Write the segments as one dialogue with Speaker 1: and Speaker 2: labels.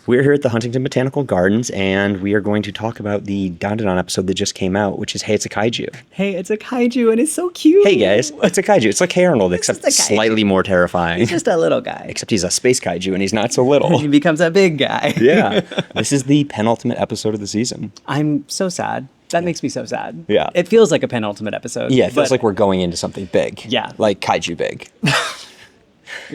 Speaker 1: We're here at the Huntington Botanical Gardens, and we are going to talk about the DANDADAN episode that just came out, which is Hey, It's a Kaiju.
Speaker 2: Hey, it's a kaiju, and it's so cute.
Speaker 1: Hey, guys, it's a kaiju. It's like Hey Arnold, except slightly more terrifying.
Speaker 2: He's just a little guy.
Speaker 1: Except he's a space kaiju, and he's not so little.
Speaker 2: He becomes a big guy.
Speaker 1: Yeah. This is the penultimate episode of the season.
Speaker 2: I'm so sad. That makes me so sad.
Speaker 1: Yeah.
Speaker 2: It feels like a penultimate episode.
Speaker 1: Yeah, it feels like we're going into something big.
Speaker 2: Yeah.
Speaker 1: Like kaiju big.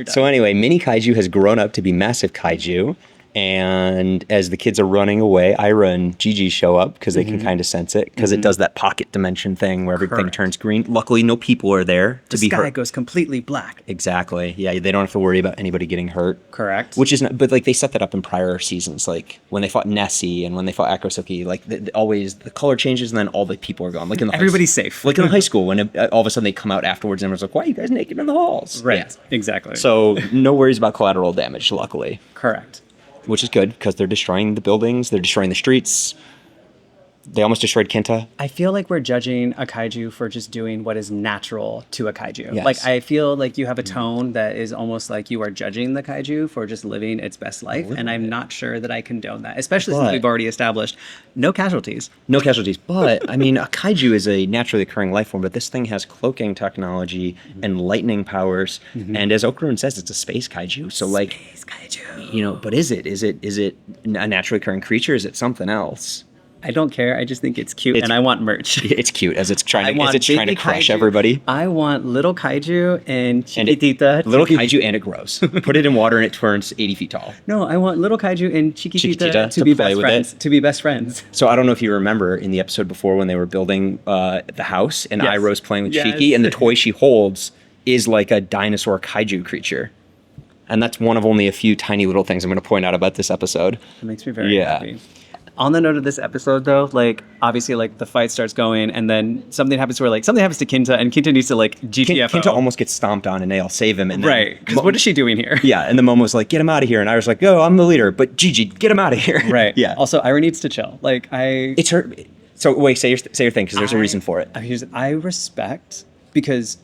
Speaker 1: So anyway, mini kaiju has grown up to be massive kaiju. And as the kids are running away, Ira and Gigi show up because they can kind of sense it, because it does that pocket dimension thing where everything turns green. Luckily, no people are there to be hurt.
Speaker 2: The sky goes completely black.
Speaker 1: Exactly. Yeah, they don't have to worry about anybody getting hurt.
Speaker 2: Correct.
Speaker 1: Which is not, but like they set that up in prior seasons, like when they fought Nessie and when they fought Akatsuki, like always the color changes and then all the people are gone. Like in the
Speaker 2: everybody's safe.
Speaker 1: Like in the high school when all of a sudden they come out afterwards and everyone's like, "Why are you guys naked in the halls?"
Speaker 2: Right.
Speaker 1: Yeah.
Speaker 2: Exactly.
Speaker 1: So no worries about collateral damage, luckily.
Speaker 2: Correct.
Speaker 1: Which is good, because they're destroying the buildings, they're destroying the streets. They almost destroyed Kinta.
Speaker 2: I feel like we're judging a kaiju for just doing what is natural to a kaiju.
Speaker 1: Yes.
Speaker 2: Like, I feel like you have a tone that is almost like you are judging the kaiju for just living its best life. And I'm not sure that I condone that, especially since we've already established no casualties.
Speaker 1: No casualties. But, I mean, a kaiju is a naturally occurring life form, but this thing has cloaking technology and lightning powers. And as Okarun says, it's a space kaiju. So, like,
Speaker 2: Space kaiju.
Speaker 1: you know, but is it a naturally occurring creature? Is it something else?
Speaker 2: I don't care. I just think it's cute, and I want merch.
Speaker 1: It's cute as it's trying to
Speaker 2: baby
Speaker 1: crush
Speaker 2: kaiju.
Speaker 1: Everybody.
Speaker 2: I want little kaiju and chiquitita.
Speaker 1: Little kaiju, and it grows. Put it in water and it turns 80 feet tall.
Speaker 2: No, I want little kaiju and chiquitita
Speaker 1: to
Speaker 2: to be
Speaker 1: play
Speaker 2: best
Speaker 1: with
Speaker 2: friends.
Speaker 1: it.
Speaker 2: To be best friends.
Speaker 1: So I don't know if you remember in the episode before when they were building the house and
Speaker 2: Yes.
Speaker 1: Iroh's playing with
Speaker 2: Yes.
Speaker 1: Shiki, and the toy she holds is like a dinosaur kaiju creature. And that's one of only a few tiny little things I'm going to point out about this episode.
Speaker 2: It makes me very happy. On the note of this episode, though, like, obviously, like, the fight starts going, and then something happens to Kinta, and Kinta needs to, like, GTFO.
Speaker 1: Kinta almost gets stomped on, and they'll save him. And then
Speaker 2: Right, because what is she doing here?
Speaker 1: Yeah, and then Momo's like, get him out of here. And Ira's like, oh, I'm the leader. But Gigi, get him out of here.
Speaker 2: Right.
Speaker 1: Yeah.
Speaker 2: Also, Ira needs to chill. Like,
Speaker 1: It's her. So, wait, say your thing, because there's a reason for it.
Speaker 2: I respect, because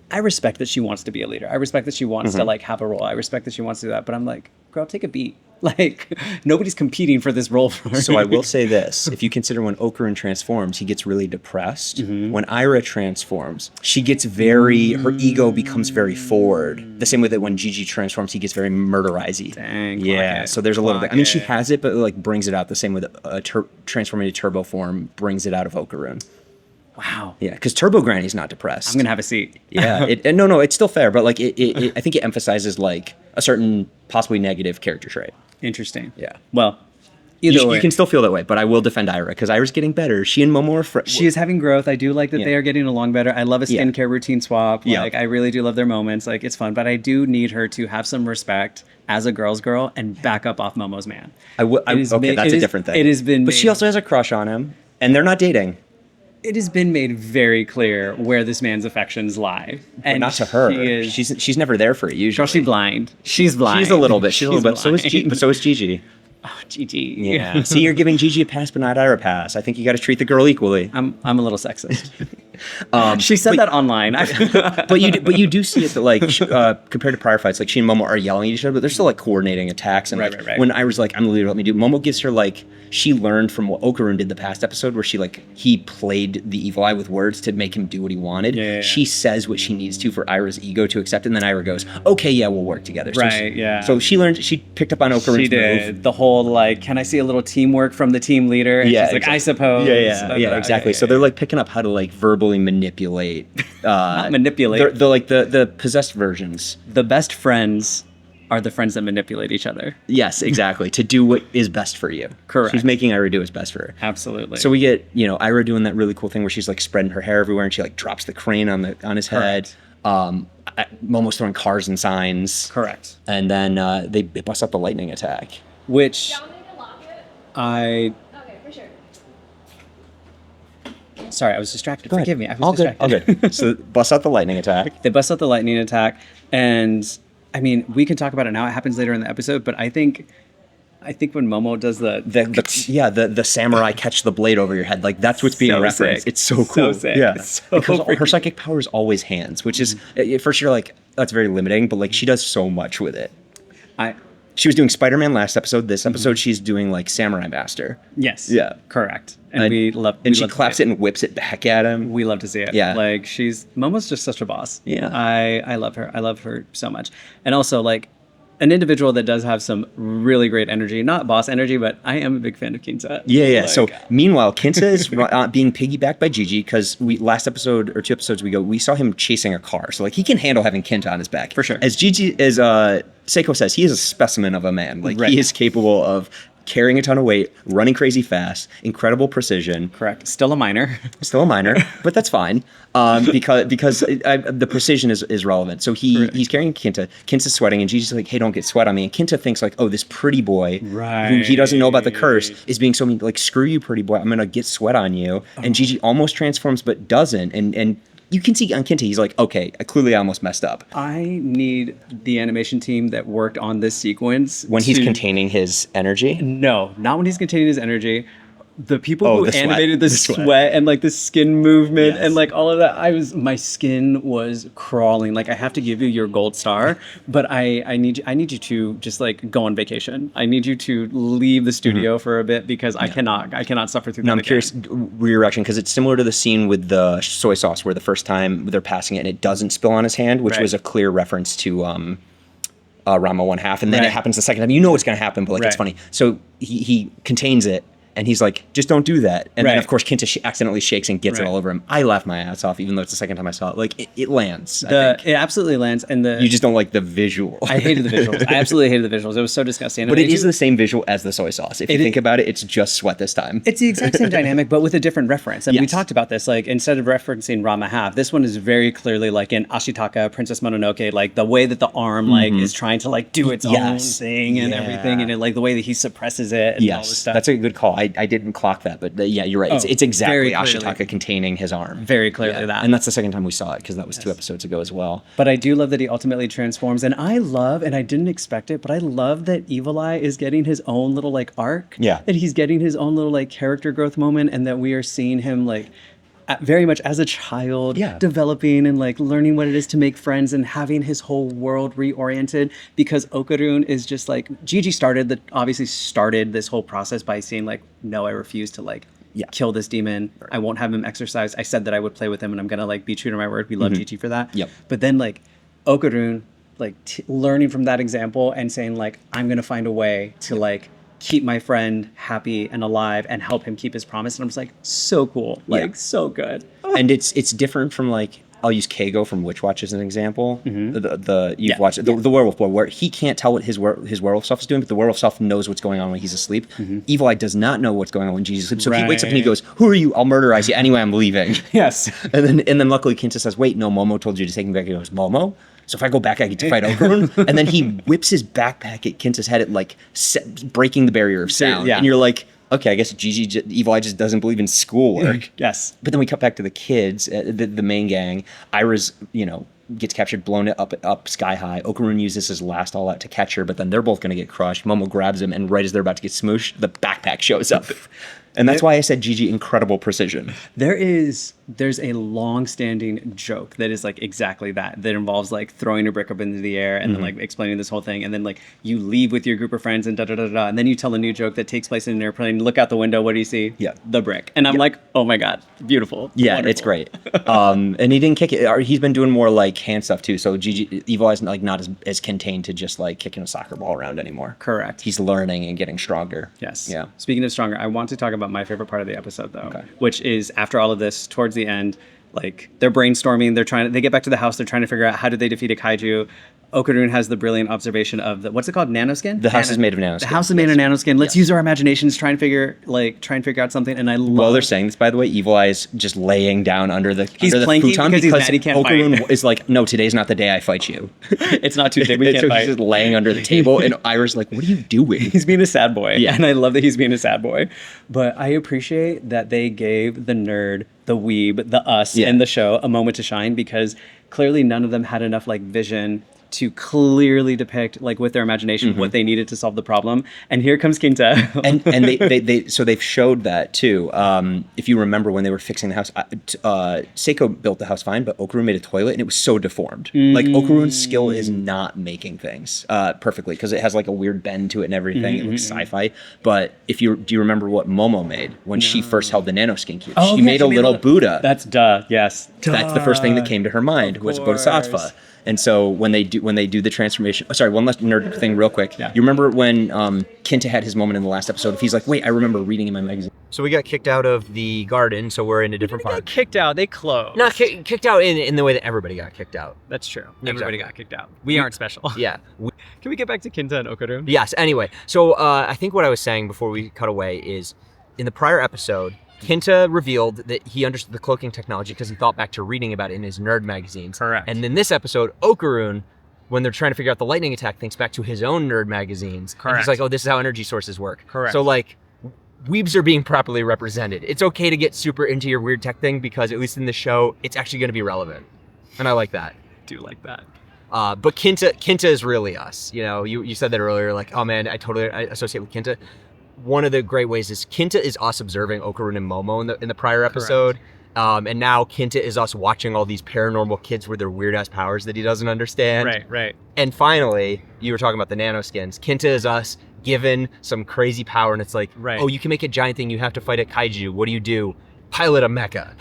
Speaker 2: I respect that she wants to be a leader. I respect that she wants to, like, have a role. I respect that she wants to do that. But I'm like, girl, take a beat. Like, nobody's competing for this role for her.
Speaker 1: So I will say this. If you consider when Okarun transforms, he gets really depressed. When Ira transforms, she gets her ego becomes very forward. The same way that when Gigi transforms, he gets very murderizey.
Speaker 2: Dang,
Speaker 1: yeah, so there's a little bit. I mean, she has it, but like brings it out the same way that transforming to turbo form brings it out of Okarun.
Speaker 2: Wow.
Speaker 1: Yeah, because Turbo Granny's not depressed.
Speaker 2: I'm going to have a seat.
Speaker 1: Yeah. No, it's still fair, but like I think it emphasizes like a certain possibly negative character trait.
Speaker 2: Interesting.
Speaker 1: Yeah.
Speaker 2: Well, either way.
Speaker 1: You can still feel that way, but I will defend Ira because Ira's getting better. She and Momo are friends.
Speaker 2: She is having growth. I do like that they are getting along better. I love a skincare routine swap. Like, I really do love their moments. Like, it's fun, but I do need her to have some respect as a girl's girl and back up off Momo's man.
Speaker 1: That's a different thing.
Speaker 2: It has been
Speaker 1: But she also has a crush on him, and they're not dating.
Speaker 2: It has been made very clear where this man's affections lie.
Speaker 1: And not to her. She's never there for it usually.
Speaker 2: Girl, she's blind. She's blind.
Speaker 1: She's a little bit. But so is Gigi.
Speaker 2: Oh, Gigi.
Speaker 1: Yeah. See, you're giving Gigi a pass, but not Ira a pass. I think you got to treat the girl equally.
Speaker 2: I'm a little sexist. She said that online.
Speaker 1: but you do see it that like compared to prior fights, like she and Momo are yelling at each other, but they're still like coordinating attacks. And
Speaker 2: right.
Speaker 1: When Ira's like, I'm the leader, let me do. Momo gives her like she learned from what Okarun did the past episode, where he played the evil eye with words to make him do what he wanted.
Speaker 2: Yeah.
Speaker 1: She says what she needs to for Ira's ego to accept, and then Ira goes, okay, yeah, we'll work together. So she picked up on Okarun's
Speaker 2: She did
Speaker 1: move.
Speaker 2: the whole like, can I see a little teamwork from the team leader? And she's like, I suppose.
Speaker 1: Yeah, exactly. So they're like picking up how to like verbally manipulate.
Speaker 2: Not manipulate.
Speaker 1: The possessed versions.
Speaker 2: The best friends are the friends that manipulate each other.
Speaker 1: Yes, exactly. To do what is best for you.
Speaker 2: Correct.
Speaker 1: She's making Ira do what's best for her.
Speaker 2: Absolutely.
Speaker 1: So we get, Ira doing that really cool thing where she's like spreading her hair everywhere and she like drops the crane on his head. Momo's throwing cars and signs.
Speaker 2: Correct.
Speaker 1: And then they bust up the lightning attack.
Speaker 2: Which
Speaker 3: Okay, for sure.
Speaker 2: Sorry, I was distracted. Forgive me. I was
Speaker 1: All
Speaker 2: distracted.
Speaker 1: good. So bust out the lightning attack.
Speaker 2: They bust out the lightning attack, and I mean, we can talk about it now. It happens later in the episode, but I think when Momo does
Speaker 1: the samurai catch the blade over your head, like that's what's being referenced.
Speaker 2: Sick.
Speaker 1: It's so cool.
Speaker 2: So sick.
Speaker 1: Yeah,
Speaker 2: So
Speaker 1: because her
Speaker 2: freaking-
Speaker 1: psychic power is always hands, which is at first you're like, that's very limiting, but like she does so much with it. She was doing Spider-Man last episode. This episode, she's doing like Samurai Master.
Speaker 2: Yes.
Speaker 1: Yeah.
Speaker 2: Correct. And we love.
Speaker 1: And she claps it and whips it back at him.
Speaker 2: We love to see it.
Speaker 1: Yeah.
Speaker 2: Like Momo's just such a boss.
Speaker 1: Yeah.
Speaker 2: I love her. I love her so much. And also like an individual that does have some really great energy, not boss energy, but I am a big fan of Kinta.
Speaker 1: Yeah.
Speaker 2: Like,
Speaker 1: So meanwhile, Kinta is being piggybacked by Gigi because last episode or 2 episodes ago, we saw him chasing a car. So like he can handle having Kinta on his back.
Speaker 2: For sure.
Speaker 1: As Seiko says, he is a specimen of a man. Like
Speaker 2: Right.
Speaker 1: he is capable of carrying a ton of weight, running crazy fast, incredible precision.
Speaker 2: Correct. Still a minor.
Speaker 1: Still a minor, but that's fine because the precision is relevant. So he's carrying Kinta. Kinta's sweating, and Gigi's like, "Hey, don't get sweat on me." And Kinta thinks like, "Oh, this pretty boy who he doesn't know about the curse is being so mean. Like, screw you, pretty boy. I'm gonna get sweat on you." And Gigi almost transforms, but doesn't. And you can see on Kinta, he's like, "Okay, clearly I almost messed up."
Speaker 2: I need the animation team that worked on this sequence
Speaker 1: When he's containing his energy.
Speaker 2: No, not when he's containing his energy. The people who
Speaker 1: the sweat.
Speaker 2: animated the
Speaker 1: sweat.
Speaker 2: sweat and like the skin movement
Speaker 1: Yes.
Speaker 2: and like all of that, my skin was crawling. Like I have to give you your gold star, but I need you to just like go on vacation. I need you to leave the studio for a bit because I cannot suffer through that.
Speaker 1: No, I'm
Speaker 2: again.
Speaker 1: curious your reaction because it's similar to the scene with the soy sauce where the first time they're passing it and it doesn't spill on his hand, which
Speaker 2: Right.
Speaker 1: was a clear reference to Rama 1/2, and then
Speaker 2: Right.
Speaker 1: it happens the second time. You know it's going to happen, but like it's
Speaker 2: Right.
Speaker 1: funny. So he contains it. And he's like, just don't do that. And then,
Speaker 2: Right.
Speaker 1: of course, Kinta accidentally shakes and gets it
Speaker 2: Right.
Speaker 1: all over him. I laugh my ass off, even though it's the second time I saw it. Like, it lands, I think.
Speaker 2: It absolutely lands, and
Speaker 1: You just don't like the visual.
Speaker 2: I hated the visuals. I absolutely hated the visuals. It was so disgusting.
Speaker 1: But
Speaker 2: And
Speaker 1: it
Speaker 2: I
Speaker 1: is
Speaker 2: do-
Speaker 1: the same visual as the soy sauce. If you think about it, it's just sweat this time.
Speaker 2: It's the exact same dynamic, but with a different reference. And we
Speaker 1: Yes.
Speaker 2: talked about this. Like instead of referencing Rama half, this one is very clearly like in Ashitaka, Princess Mononoke, like the way that the arm like is trying to like do its own
Speaker 1: Yes.
Speaker 2: thing and
Speaker 1: Yeah.
Speaker 2: everything, and it, like the way that he suppresses it and all this
Speaker 1: Yes,
Speaker 2: stuff.
Speaker 1: that's a good call. I didn't clock that, but yeah, you're right. It's
Speaker 2: Oh,
Speaker 1: exactly
Speaker 2: very clearly.
Speaker 1: Ashitaka containing his arm.
Speaker 2: Very clearly that.
Speaker 1: And that's the second time we saw it because that was 2 episodes ago as well.
Speaker 2: But I do love that he ultimately transforms, and I love, and I didn't expect it, but I love that Evil Eye is getting his own little like arc.
Speaker 1: Yeah.
Speaker 2: That he's getting his own little like character growth moment, and that we are seeing him like very much as a child,
Speaker 1: Yeah.
Speaker 2: developing and like learning what it is to make friends and having his whole world reoriented. Because Okarun is just like Gigi obviously started this whole process by saying like, no, I refuse to like kill this demon. I won't have him exercised. I said that I would play with him, and I'm gonna like be true to my word. We love Gigi for that.
Speaker 1: Yep.
Speaker 2: But then like Okarun, like learning from that example and saying like, I'm gonna find a way to like keep my friend happy and alive and help him keep his promise. And I'm just like, so cool, like so good.
Speaker 1: And it's different from like, I'll use Keigo from Witch Watch as an example. You've watched it, the werewolf boy, where he can't tell what his werewolf self is doing, but the werewolf self knows what's going on when he's asleep. Evil Eye does not know what's going on when Jesus sleeps, so he wakes up and he goes, "Who are you? I'll murderize you anyway. I'm leaving."
Speaker 2: Yes.
Speaker 1: And then luckily Kinta says, "Wait, no, Momo told you to take me back." He goes, "Momo? So if I go back, I get to fight Okarun?" And then he whips his backpack at Kinta's head, at like breaking the barrier of sound.
Speaker 2: Yeah.
Speaker 1: And you're like, okay, I guess Evil Eye just doesn't believe in schoolwork.
Speaker 2: Yes.
Speaker 1: But then we cut back to the kids, the main gang. Ira's, gets captured, blown it up sky high. Okarun uses his last all out to catch her, but then they're both going to get crushed. Momo grabs him, and right as they're about to get smooshed, the backpack shows up. And that's why I said Gigi, incredible precision.
Speaker 2: There's a long-standing joke that is like exactly that involves like throwing a brick up into the air and then like explaining this whole thing, and then like you leave with your group of friends and da da da da, and then you tell a new joke that takes place in an airplane. Look out the window, what do you see?
Speaker 1: Yeah.
Speaker 2: The brick. And I'm like, oh my god, beautiful.
Speaker 1: Yeah,
Speaker 2: Wonderful.
Speaker 1: it's great. And he didn't kick it. He's been doing more like hand stuff too. So Evil Eye's like not as contained to just like kicking a soccer ball around anymore.
Speaker 2: Correct.
Speaker 1: He's learning and getting stronger.
Speaker 2: Yes.
Speaker 1: Yeah.
Speaker 2: Speaking of stronger, I want to talk about my favorite part of the episode, though,
Speaker 1: Okay.
Speaker 2: which is after all of this, towards the end, like they're brainstorming. They get back to the house. They're trying to figure out how do they defeat a kaiju. Okarun has the brilliant observation of what's it called? Nanoskin?
Speaker 1: The house is made of nanoskin.
Speaker 2: The house is made of nanoskin. Let's use our imaginations, try and figure out something. And I love.
Speaker 1: While they're saying this, by the way, Evil Eye is just laying down under the
Speaker 2: planking
Speaker 1: futon
Speaker 2: because he's mad he can't
Speaker 1: Okarun
Speaker 2: fight.
Speaker 1: is like, no, today's not the day I fight you.
Speaker 2: It's not Tuesday. We
Speaker 1: And
Speaker 2: can't
Speaker 1: so
Speaker 2: fight.
Speaker 1: he's just laying under the table, and Ira's like, "What are you doing?"
Speaker 2: He's being a sad boy.
Speaker 1: Yeah.
Speaker 2: And I love that he's being a sad boy. But I appreciate that they gave the nerd, the weeb, the us
Speaker 1: Yeah.
Speaker 2: in the show a moment to shine, because clearly none of them had enough like vision to clearly depict, like with their imagination, what they needed to solve the problem. And here comes Kinta.
Speaker 1: and they've showed that too. If you remember when they were fixing the house, Seiko built the house fine, but Okarun made a toilet and it was so deformed. Like Okarun's skill is not making things perfectly because it has like a weird bend to it and everything. It looks sci-fi. But do you remember what Momo made when she first held the Nanoskin cube? She made a little Buddha.
Speaker 2: That's yes.
Speaker 1: That's the first thing that came to her mind was Bodhisattva. And so when they do the transformation, one last nerd thing real quick.
Speaker 2: Yeah.
Speaker 1: You remember when Kinta had his moment in the last episode? He's like, wait, I remember reading in my magazine. So we got kicked out of the garden, so we're in a different part.
Speaker 2: Kicked out. They closed.
Speaker 1: Not kicked out in the way that everybody got kicked out.
Speaker 2: That's true.
Speaker 1: Exactly.
Speaker 2: Everybody got kicked out. We aren't special.
Speaker 1: Yeah.
Speaker 2: Can we get back to Kinta and Okarun?
Speaker 1: Yes. Anyway, so I think what I was saying before we cut away is in the prior episode, Kinta revealed that he understood the cloaking technology because he thought back to reading about it in his nerd magazines.
Speaker 2: Correct.
Speaker 1: And in this episode, Okarun, when they're trying to figure out the lightning attack, thinks back to his own nerd magazines.
Speaker 2: Correct.
Speaker 1: And he's like, oh, this is how energy sources work.
Speaker 2: Correct.
Speaker 1: So like, weebs are being properly represented. It's okay to get super into your weird tech thing because at least in the show, it's actually going to be relevant. And I like that.
Speaker 2: I do like that.
Speaker 1: But Kinta is really us. You know, you said that earlier, like, oh man, I associate with Kinta. One of the great ways is Kinta is us observing Okarun and Momo in the prior episode. And now Kinta is us watching all these paranormal kids with their weird ass powers that he doesn't understand.
Speaker 2: Right.
Speaker 1: And finally, you were talking about the nanoskins. Kinta is us given some crazy power and it's like, oh, you can make a giant thing. You have to fight a kaiju. What do? Pilot a mecha.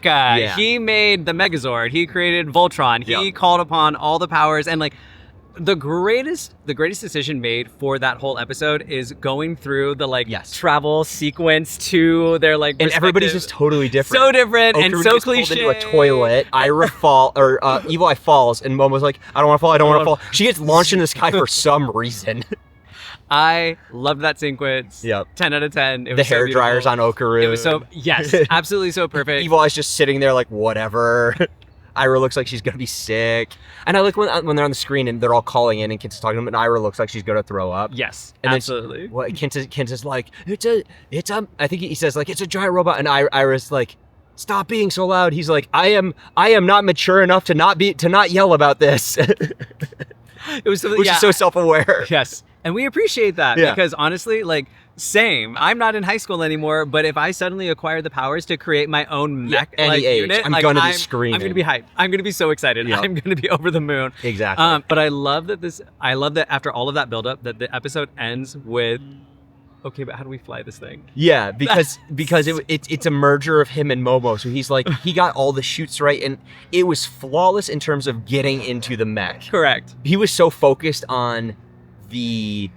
Speaker 2: Yeah. He made the Megazord. He created Voltron. He called upon all the powers and like, the greatest decision made for that whole episode is going through the travel sequence to their like
Speaker 1: and everybody's just totally different.
Speaker 2: So different and so cliche.
Speaker 1: Into a toilet. Evil Eye falls and Momo's like, I don't want to fall. She gets launched into the sky for some reason.
Speaker 2: I loved that sequence.
Speaker 1: Yep.
Speaker 2: 10 out of 10. It was
Speaker 1: the hair dryers on Okarun.
Speaker 2: It was absolutely so perfect.
Speaker 1: Evil Eye's just sitting there like whatever. Ira looks like she's gonna be sick, and I like when they're on the screen and they're all calling in and Kinta's talking to them, and Ira looks like she's gonna throw up.
Speaker 2: Yes,
Speaker 1: and
Speaker 2: absolutely.
Speaker 1: Kinta's like, it's a. I think he says like it's a giant robot, and Ira's like, stop being so loud. He's like, I am not mature enough to not yell about this.
Speaker 2: It was
Speaker 1: which is so self-aware.
Speaker 2: Yes, and we appreciate that because honestly, like. Same. I'm not in high school anymore, but if I suddenly acquire the powers to create my own mech unit,
Speaker 1: I'm gonna be screaming.
Speaker 2: I'm gonna be hyped. I'm gonna be so excited. Yep. I'm gonna be over the moon.
Speaker 1: Exactly.
Speaker 2: But I love that after all of that buildup, that the episode ends with, okay, but how do we fly this thing?
Speaker 1: Yeah, because it's a merger of him and Momo. So he's like, he got all the shoots right, and it was flawless in terms of getting into the mech.
Speaker 2: Correct.
Speaker 1: He was so focused on the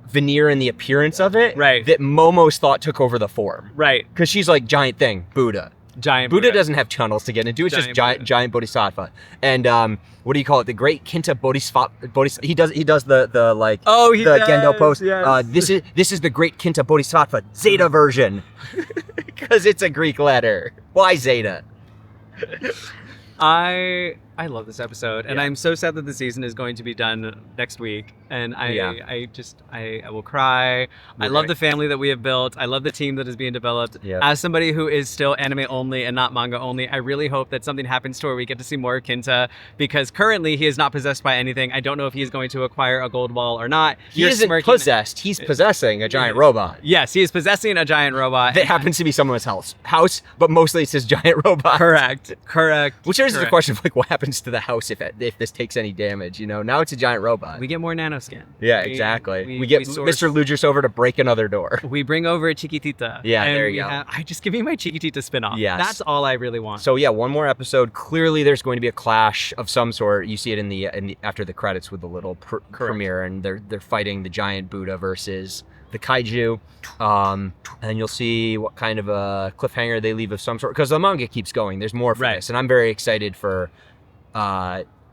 Speaker 1: veneer and the appearance of it that Momo's thought took over the form.
Speaker 2: Right.
Speaker 1: Because she's like, giant thing, Buddha.
Speaker 2: Giant
Speaker 1: Buddha doesn't have tunnels to get into. It's just giant bodhisattva. And what do you call it? The great Kinta bodhisattva. He does the like the Gendo pose.
Speaker 2: Yes.
Speaker 1: This is the great Kinta bodhisattva Zeta version. Because it's a Greek letter. Why Zeta?
Speaker 2: I love this episode, and I'm so sad that the season is going to be done next week. And I will cry. I love the family that we have built. I love the team that is being developed.
Speaker 1: Yeah.
Speaker 2: As somebody who is still anime only and not manga only, I really hope that something happens to where we get to see more of Kinta, because currently he is not possessed by anything. I don't know if he is going to acquire a gold ball or not.
Speaker 1: He isn't possessed. He's possessing a giant robot.
Speaker 2: Yes, he is possessing a giant robot.
Speaker 1: That happens to be someone's house, but mostly it's his giant robot.
Speaker 2: Correct.
Speaker 1: Which raises the question of like, what happens to the house if this takes any damage? You know, now it's a giant robot.
Speaker 2: We get more Nanoskin.
Speaker 1: Yeah, exactly. We get Mr. Ludgers over to break another door.
Speaker 2: We bring over Chiquitita.
Speaker 1: Yeah, there you go.
Speaker 2: I just give me my Chiquitita spinoff.
Speaker 1: Yes.
Speaker 2: That's all I really want.
Speaker 1: So yeah, one more episode. Clearly, there's going to be a clash of some sort. You see it in the after the credits with the little premiere, and they're fighting the giant Buddha versus the Kaiju, and you'll see what kind of a cliffhanger they leave of some sort, because the manga keeps going. There's more for this, and I'm very excited for.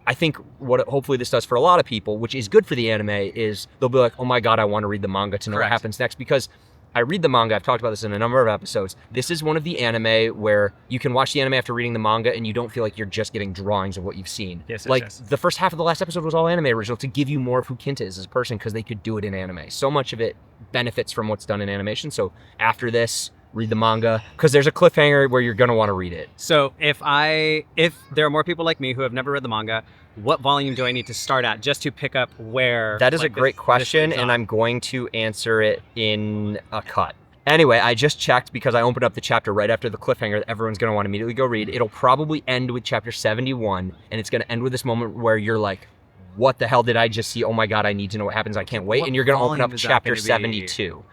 Speaker 1: I think what hopefully this does for a lot of people, which is good for the anime, is they'll be like, oh my god, I want to read the manga to know what happens next, because I read the manga. I've talked about this in a number of episodes. This is one of the anime where you can watch the anime after reading the manga and you don't feel like you're just getting drawings of what you've seen.
Speaker 2: Yes,
Speaker 1: the first half of the last episode was all anime original to give you more of who Kinta is as a person, because they could do it in anime. So much of it benefits from what's done in animation. So after this, read the manga, because there's a cliffhanger where you're going to want to read it.
Speaker 2: So if there are more people like me who have never read the manga, what volume do I need to start at just to pick up where?
Speaker 1: That is a great question, and I'm going to answer it in a cut. Anyway, I just checked because I opened up the chapter right after the cliffhanger that everyone's going to want to immediately go read. It'll probably end with chapter 71, and it's going to end with this moment where you're like, what the hell did I just see? Oh my God, I need to know what happens. I can't wait. And you're going to open up chapter 72.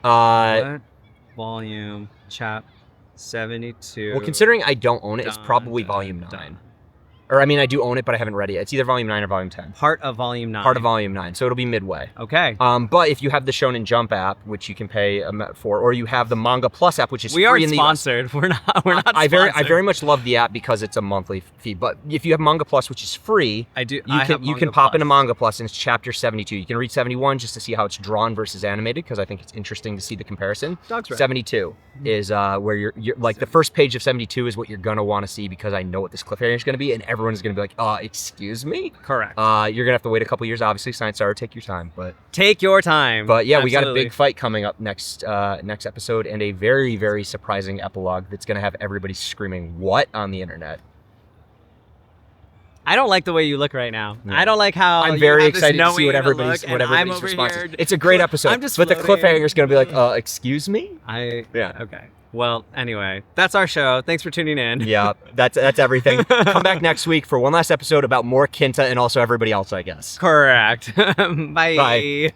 Speaker 2: What volume? Chap 72.
Speaker 1: Well, considering I don't own it, it's probably volume 9. Or, I mean, I do own it, but I haven't read it yet. It's either volume 9 or volume 10.
Speaker 2: Part of volume 9.
Speaker 1: Part of volume 9, so it'll be midway.
Speaker 2: Okay.
Speaker 1: But if you have the Shonen Jump app, which you can pay for, or you have the Manga Plus app, which is free in the US.
Speaker 2: We're not sponsored.
Speaker 1: I very much love the app because it's a monthly fee. But if you have Manga Plus, which is free, you can pop into Manga Plus, and it's chapter 72. You can read 71 just to see how it's drawn versus animated, because I think it's interesting to see the comparison. 72 is where you're like the first page of 72 is what you're gonna want to see, because I know what this cliffhanger is gonna be, and everyone's gonna be like, excuse me?
Speaker 2: Correct.
Speaker 1: You're gonna have to wait a couple years, obviously. Science Star, take your time, but
Speaker 2: take your time.
Speaker 1: But yeah,
Speaker 2: Absolutely.
Speaker 1: We got a big fight coming up next episode, and a very, very surprising epilogue that's gonna have everybody screaming "what" on the internet.
Speaker 2: I don't like the way you look right now. Yeah. I don't like how
Speaker 1: I'm very excited to see what everybody's response is. It's a great episode, but the cliffhanger is gonna be like, excuse me?
Speaker 2: Okay. Well, anyway, that's our show. Thanks for tuning in.
Speaker 1: Yeah, that's everything. Come back next week for one last episode about more Kinta and also everybody else, I guess.
Speaker 2: Correct. Bye.
Speaker 1: Bye.